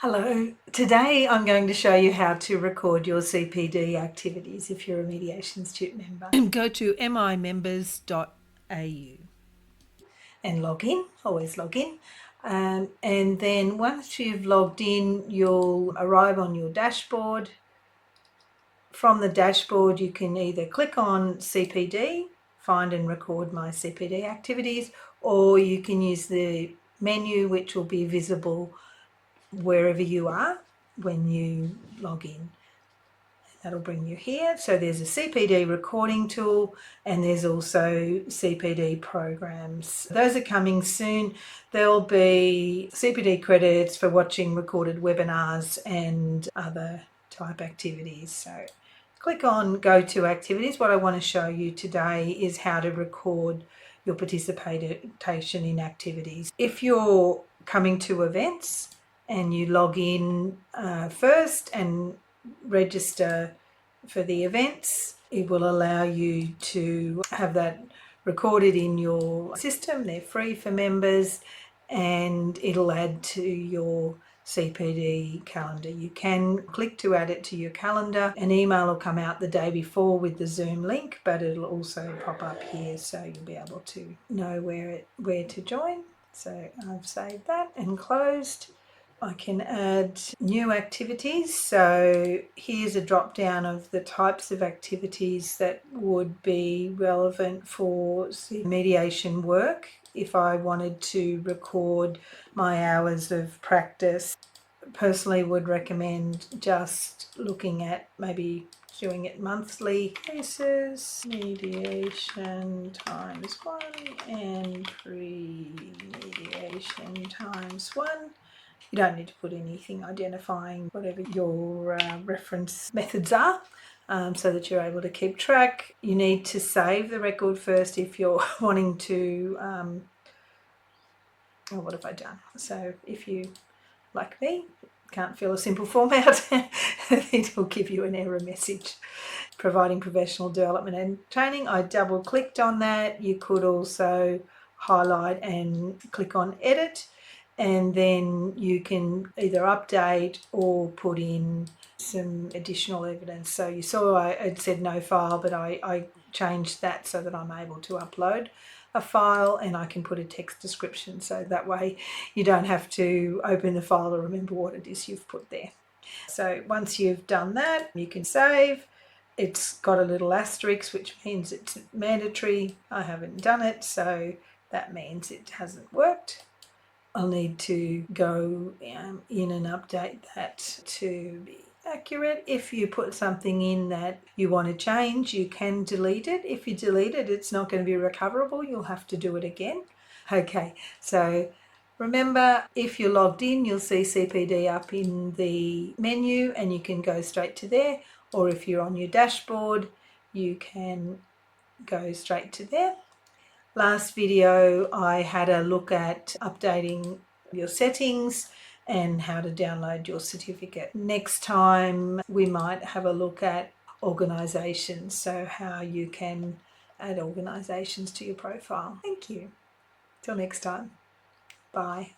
Hello, today I'm going to show you how to record your CPD activities if you're a Mediation Institute member. Go to mimembers.au and log in, always log in. And then once you've logged in, you'll arrive on your dashboard. From the dashboard, you can either click on CPD, find and record my CPD activities, or you can use the menu which will be visible wherever you are when you log in. That'll bring you here. So there's a CPD recording tool and there's also CPD programs. Those are coming soon. There'll be CPD credits for watching recorded webinars and other type activities. So click on Go to Activities. What I want to show you today is how to record your participation in activities. If you're coming to events and you log in first and register for the events, it will allow you to have that recorded in your system. They're free for members and it'll add to your CPD calendar. You can click to add it to your calendar. An email will come out the day before with the Zoom link, but it'll also pop up here so you'll be able to know where to join. So I've saved that and closed. I can add new activities. So here's a drop down of the types of activities that would be relevant for mediation work. If I wanted to record my hours of practice, personally would recommend just looking at maybe doing it monthly. Cases, mediation times 1 and pre-mediation times 1. You don't need to put anything identifying whatever your reference methods are, so that you're able to keep track. You need to save the record first if you're wanting to, what have I done? So if you, like me, can't fill a simple format, it will give you an error message. Providing professional development and training, I double clicked on that. You could also highlight and click on edit, and then you can either update or put in some additional evidence. So you saw I had said no file, but I changed that so that I'm able to upload a file and I can put a text description, so that way you don't have to open the file to remember what it is you've put there. So once you've done that, you can save. It's got a little asterisk, which means it's mandatory. I haven't done it, so that means it hasn't worked. I'll need to go in and update that to be accurate. If you put something in that you want to change, you can delete it. If you delete it, it's not going to be recoverable. You'll have to do it again. Okay, so remember, if you're logged in, you'll see CPD up in the menu and you can go straight to there, or if you're on your dashboard, you can go straight to there. Last video, I had a look at updating your settings and how to download your certificate. Next time, we might have a look at organisations, so how you can add organisations to your profile. Thank you. Till next time. Bye.